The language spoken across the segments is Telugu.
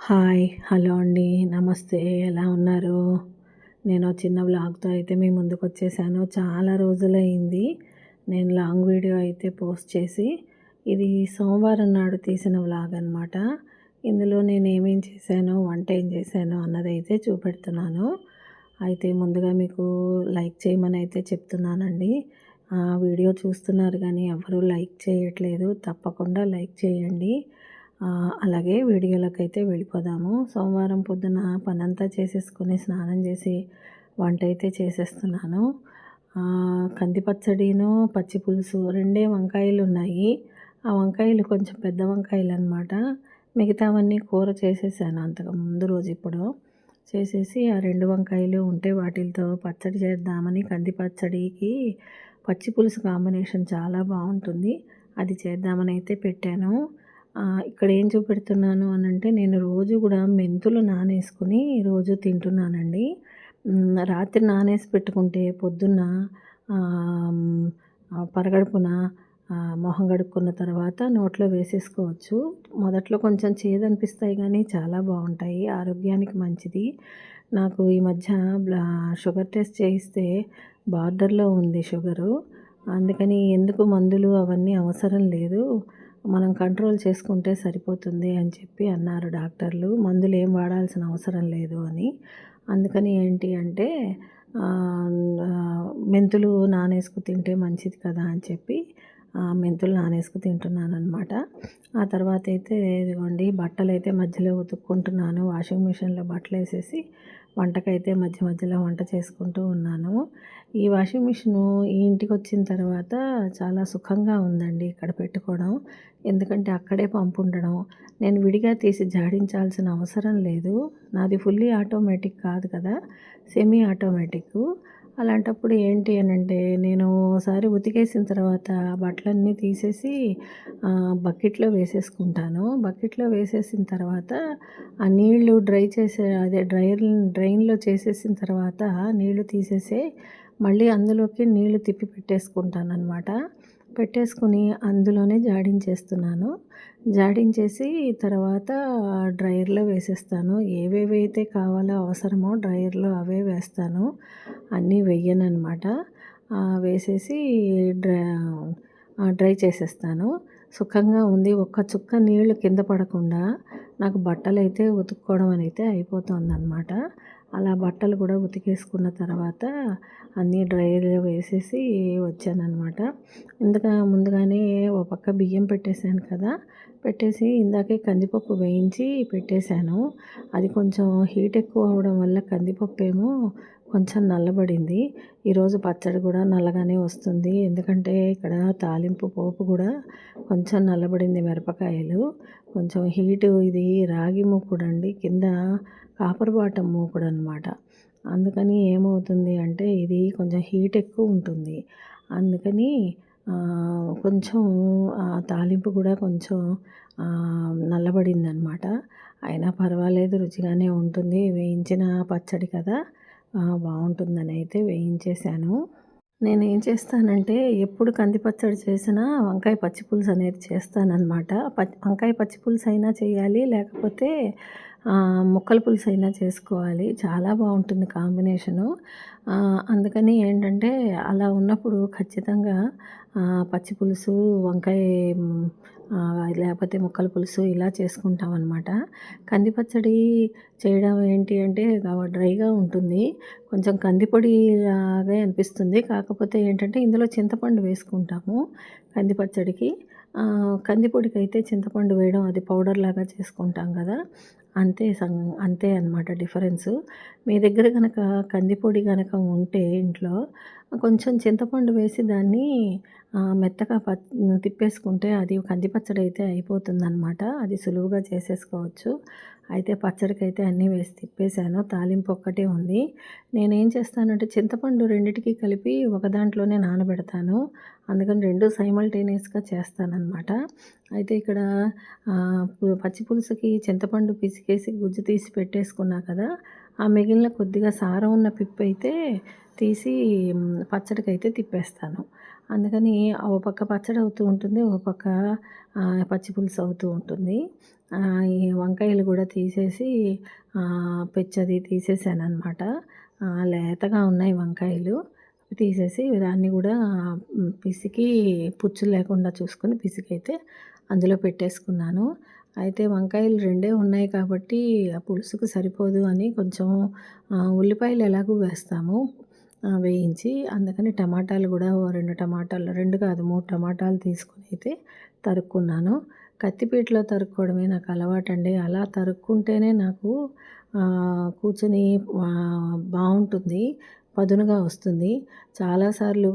హాయ్! హలో అండి. నమస్తే. ఎలా ఉన్నారు? నేను చిన్న వ్లాగ్‌తో అయితే మీ ముందుకొచ్చేసాను. చాలా రోజులయింది నేను లాంగ్ వీడియో అయితే పోస్ట్ చేసి. ఇది సోమవారం నాడు తీసిన వ్లాగ్ అనమాట. ఇందులో నేనేమేం చేశాను, వంట ఏం చేశాను అన్నదైతే చూపెడుతున్నాను. అయితే ముందుగా మీకు లైక్ చేయమని అయితే చెప్తున్నానండి. వీడియో చూస్తున్నారు కానీ ఎవరు లైక్ చేయట్లేదు. తప్పకుండా లైక్ చేయండి. అలాగే వీడియోలోకైతే వెళ్ళిపోదాము. సోమవారం పొద్దున పనంతా చేసేసుకొని స్నానం చేసి వంట అయితే చేసేస్తున్నాను. కంది పచ్చడిను, పచ్చి పులుసు రెండే వంకాయలు ఉన్నాయి. ఆ వంకాయలు కొంచెం పెద్ద వంకాయలు అనమాట. మిగతావన్నీ కూర చేసేసాను అంతకు ముందు రోజు ఇప్పుడు చేసేసి ఆ 2 వంకాయలు ఉంటే వాటిలతో పచ్చడి చేద్దామని, కంది పచ్చడికి పచ్చి పులుసు కాంబినేషన్ చాలా బాగుంటుంది. అది చేద్దామని అయితే పెట్టాను. ఇక్కడ ఏం చూపెడుతున్నాను అనంటే నేను రోజు కూడా మెంతులు నానేసుకొని రోజు తింటున్నానండి. రాత్రి నానేసి పెట్టుకుంటే పొద్దున్న పరగడుపున మొహం కడుక్కున్న తర్వాత నోట్లో వేసేసుకోవచ్చు. మొదట్లో కొంచెం చేదనిపిస్తాయి కానీ చాలా బాగుంటాయి. ఆరోగ్యానికి మంచిది. నాకు ఈ మధ్య షుగర్ టెస్ట్ చేయిస్తే బార్డర్‌లో ఉంది షుగరు. అందుకని ఎందుకు మందులు అవన్నీ అవసరం లేదు. మనం కంట్రోల్ చేసుకుంటే సరిపోతుంది అని చెప్పి అన్నారు డాక్టర్లు. మందులు ఏం వాడాల్సిన అవసరం లేదు అని. అందుకని ఏంటి అంటే మెంతులు నానేసుకు తింటే మంచిది కదా అని చెప్పి మెంతులు నానేసుకు తింటున్నాననమాట. ఆ తర్వాత అయితే ఇదిగోండి బట్టలైతే మధ్యలో ఉతుక్కుంటున్నాను. వాషింగ్ మిషన్‌లో బట్టలేసేసి వంటకైతే మధ్య మధ్యలో వంట చేసుకుంటూ ఉన్నాను. ఈ వాషింగ్ మిషను ఈ ఇంటికొచ్చిన తర్వాత చాలా సుఖంగా ఉందండి ఇక్కడ పెట్టుకోవడం. ఎందుకంటే అక్కడే పంపుండడం. నేను విడిగా తీసి జాడించాల్సిన అవసరం లేదు. నాది ఫుల్లీ ఆటోమేటిక్ కాదు కదా! Semi automatic. అలాంటప్పుడు ఏంటి అనంటే నేను ఓసారి ఉతికేసిన తర్వాత బట్టలన్నీ తీసేసి బకెట్‌లో వేసేసుకుంటాను. బకెట్‌లో వేసేసిన తర్వాత ఆ నీళ్లు డ్రై చేసే అదే డ్రైన్‌లో చేసేసిన తర్వాత నీళ్లు తీసేసి మళ్ళీ అందులోకి నీళ్లు తిప్పి పెట్టేసుకుంటాననమాట. పెట్టేసుకొని అందులోనే జాడించేస్తున్నాను. జాడించేసి తర్వాత డ్రైయర్‌లో వేసేస్తాను. ఏవేవైతే కావాలో అవసరమో డ్రైయర్‌లో అవే వేస్తాను. అన్నీ వెయ్యననమాట. వేసేసి డ్రై చేసేస్తాను. సుఖంగా ఉంది. ఒక్క చుక్క నీళ్లు కింద పడకుండా నాకు బట్టలైతే ఉతుక్కోవడం అనైతే అయిపోతుందనమాట. అలా బట్టలు కూడా ఉతికేసుకున్న తర్వాత అన్నీ డ్రైయర్‌లో వేసేసి వచ్చాననమాట. ముందుగానే ఓ పక్క బియ్యం పెట్టేశాను కదా! పెట్టేసి ఇందాకే కందిపప్పు వేయించి పెట్టేశాను. అది కొంచెం హీట్ ఎక్కువ అవ్వడం వల్ల కందిపప్పేమో కొంచెం నల్లబడింది. ఈరోజు పచ్చడి కూడా నల్లగానే వస్తుంది. ఎందుకంటే ఇక్కడ తాలింపు పోపు కూడా కొంచెం నల్లబడింది మిరపకాయలు. కొంచెం హీటు ఇది రాగి మూకుడండి. కింద కాపర్ బాటమ్ మూకుడనమాట. అందుకని ఏమవుతుంది అంటే ఇది కొంచెం హీట్ ఎక్కువ ఉంటుంది. అందుకని కొంచెం తాలింపు కూడా కొంచెం నల్లబడిందనమాట. అయినా పర్వాలేదు రుచిగానే ఉంటుంది. వేయించిన పచ్చడి కదా! బావుంటుందని అయితే వేయించేశాను. నేనేం చేస్తానంటే ఎప్పుడు కంది పచ్చడి చేసినా వంకాయ పచ్చి పులుసు అనేది చేస్తాననమాట. వంకాయ పచ్చి పులుసు అయినా చేయాలి, లేకపోతే ముక్కల పులుసు అయినా చేసుకోవాలి. చాలా బాగుంటుంది కాంబినేషను. అందుకని ఏంటంటే అలా ఉన్నప్పుడు ఖచ్చితంగా పచ్చి పులుసు, వంకాయ లేకపోతే ముక్కల పులుసు ఇలా చేసుకుంటామన్నమాట. కంది పచ్చడి చేయడం ఏంటి అంటే డ్రైగా ఉంటుంది. కొంచెం కందిపొడి లాగే అనిపిస్తుంది. కాకపోతే ఏంటంటే ఇందులో చింతపండు వేసుకుంటాము కంది పచ్చడికి. కందిపొడికైతే చింతపండు వేయడం అది పౌడర్ లాగా చేసుకుంటాం కదా! అంతే అనమాట డిఫరెన్సు. మీ దగ్గర గనక కందిపొడి గనక ఉంటే ఇంట్లో కొంచెం చింతపండు వేసి దాన్ని మెత్తగా తిప్పేసుకుంటే అది కంది పచ్చడి అయితే అయిపోతుందనమాట. అది సులువుగా చేసేసుకోవచ్చు. అయితే పచ్చడికైతే అన్నీ వేసి తిప్పేసాను. తాలింపు ఒక్కటే ఉంది. నేనేం చేస్తానంటే చింతపండు రెండిటికి కలిపి ఒక దాంట్లోనే నానబెడతాను. అందుకని 2 సైమల్టేనియస్‌గా చేస్తాననమాట. అయితే ఇక్కడ పచ్చి పులుసుకి చింతపండు పిసికేసి గుజ్జు తీసి పెట్టేసుకున్నా కదా! ఆ మిగిలిన కొద్దిగా సారం ఉన్న పిప్పైతే తీసి పచ్చడికైతే తిప్పేస్తాను. అందుకని ఓ పక్క పచ్చడి అవుతూ ఉంటుంది, ఓ పక్క పచ్చి పులుసు అవుతూ ఉంటుంది. ఈ వంకాయలు కూడా తీసేసి పెచ్చది తీసేసాననమాట. లేతగా ఉన్నాయి వంకాయలు. తీసేసి దాన్ని కూడా పిసికి పుచ్చులు లేకుండా చూసుకొని పిసికైతే అందులో పెట్టేసుకున్నాను. అయితే వంకాయలు రెండే ఉన్నాయి కాబట్టి ఆ పులుసుకు సరిపోదు అని కొంచెం ఉల్లిపాయలు ఎలాగూ వేస్తాము వేయించి, అందుకని టమాటాలు కూడా ఓ 2 టమాటాలు, 2 కాదు 3 టమాటాలు తీసుకొని అయితే తరుక్కున్నాను. కత్తిపీటలో తరుక్కోవడమే నాకు అలవాటండి. అలా తరుక్కుంటేనే నాకు కూర్చొని బావుంటుంది. పదునుగా వస్తుంది. చాలాసార్లు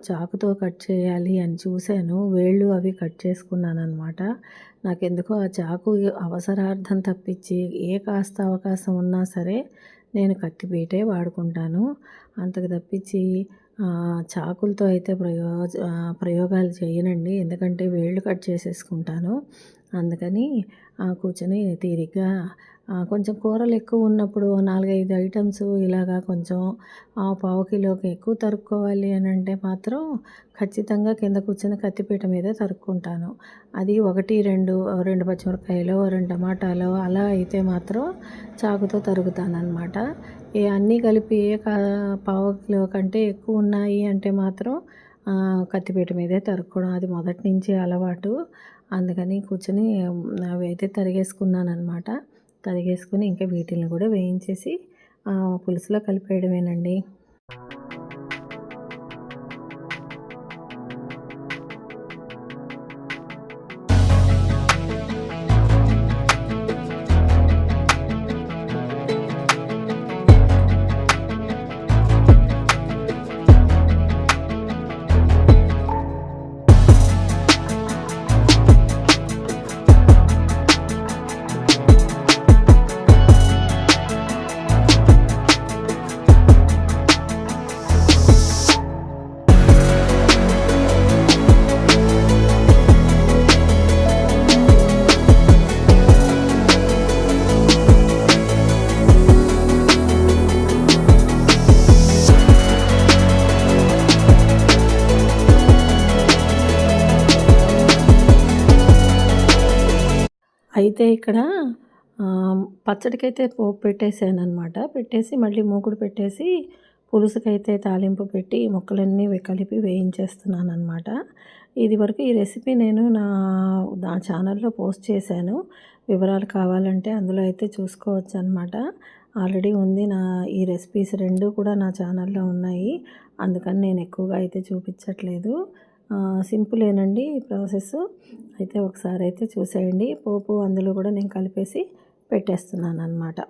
చాకుతో కట్ చేయాలి అని చూశాను. వేళ్ళు అవి కట్ చేసుకున్నాననమాట. నాకెందుకో ఆ చాకు అవసరార్థం తప్పించి ఏ కాస్త అవకాశం ఉన్నా సరే నేను కత్తిపీటే వాడుకుంటాను. అంతకు తప్పించి చాకులతో అయితే ప్రయోగాలు చేయనండి. ఎందుకంటే వేళ్ళు కట్ చేసేసుకుంటాను. అందుకని కూర్చొని తీరిగ్గా కొంచెం కూరలు ఎక్కువ ఉన్నప్పుడు 4, 5 ఐటమ్స్ ఇలాగా కొంచెం పావు కిలోకి ఎక్కువ తరుక్కోవాలి అని అంటే మాత్రం ఖచ్చితంగా కింద కూర్చొని కత్తిపీట మీదే తరుక్కుంటాను. అది 1, 2 పచ్చిమిరపకాయలు, 2 టమాటాలు అలా అయితే మాత్రం చాకుతో తరుగుతానన్నమాట. అన్నీ కలిపి పావు కిలో కంటే ఎక్కువ ఉన్నాయి అంటే మాత్రం కత్తిపీట మీదే తరుక్కోవడం అది మొదటి నుంచి అలవాటు. అందుకని కూర్చొని అవి అయితే తరిగేసుకున్నానన్నమాట. తరిగేసుకొని ఇంకా వీటిని కూడా వేయించేసి పులుసులో కలిపేయడమేనండి. అయితే ఇక్కడ పచ్చడికైతే పోపు పెట్టేసాననమాట. పెట్టేసి మళ్ళీ మూకుడు పెట్టేసి పులుసుకైతే తాలింపు పెట్టి ముక్కలన్నీ కలిపి వేయించేస్తున్నాననమాట. ఇదివరకు ఈ రెసిపీ నేను నా ఛానల్లో పోస్ట్ చేశాను. వివరాలు కావాలంటే అందులో అయితే చూసుకోవచ్చనమాట. ఆల్రెడీ ఉంది. ఈ రెసిపీస్ 2 కూడా నా ఛానల్లో ఉన్నాయి. అందుకని నేను ఎక్కువగా అయితే చూపించట్లేదు. సింపులేనండి ప్రాసెస్. అయితే ఒకసారి అయితే చూసేయండి. పోపు అందులో కూడా నేను కలిపేసి పెట్టేస్తున్నానన్నమాట.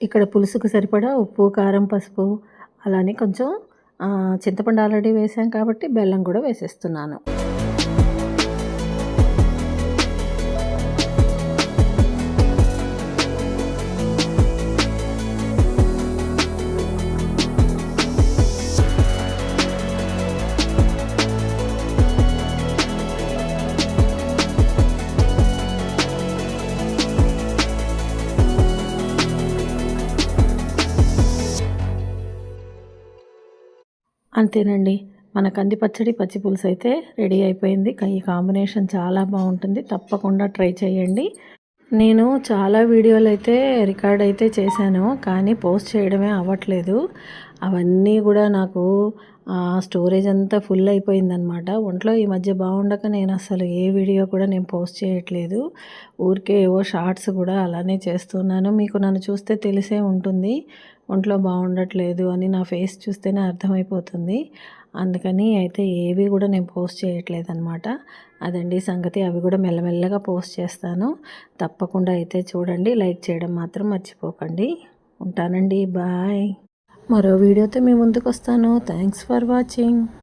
ఇక్కడ పులుసుకు సరిపడా ఉప్పు, కారం, పసుపు అలానే కొంచెం చింతపండు ఆల్రెడీ వేసాం కాబట్టి బెల్లం కూడా వేసేస్తున్నాను. అంతేనండి. మన కంది పచ్చడి, పచ్చి పులుసు అయితే రెడీ అయిపోయింది. ఈ కాంబినేషన్ చాలా బాగుంటుంది. తప్పకుండా ట్రై చేయండి. నేను చాలా వీడియోలు అయితే రికార్డ్ అయితే చేశాను, కానీ పోస్ట్ చేయడమే అవ్వట్లేదు. అవన్నీ కూడా నాకు స్టోరేజ్ అంతా ఫుల్ అయిపోయిందనమాట. ఒంట్లో ఈ మధ్య బాగుండక నేను అసలు ఏ వీడియో కూడా నేను పోస్ట్ చేయట్లేదు. ఊరికే ఏవో షార్ట్స్ కూడా అలానే చేస్తున్నాను. మీకు నన్ను చూస్తే తెలిసే ఉంటుంది ఒంట్లో బాగుండట్లేదు అని. నా ఫేస్ చూస్తేనే అర్థమైపోతుంది. అందుకని అయితే ఏవి కూడా నేను పోస్ట్ చేయట్లేదనమాట. అదండి సంగతి. అవి కూడా మెల్లమెల్లగా పోస్ట్ చేస్తాను. తప్పకుండా అయితే చూడండి. లైక్ చేయడం మాత్రం మర్చిపోకండి. ఉంటానండి. బాయ్. మరో వీడియోతో మీ ముందుకు వస్తాను. Thanks for watching.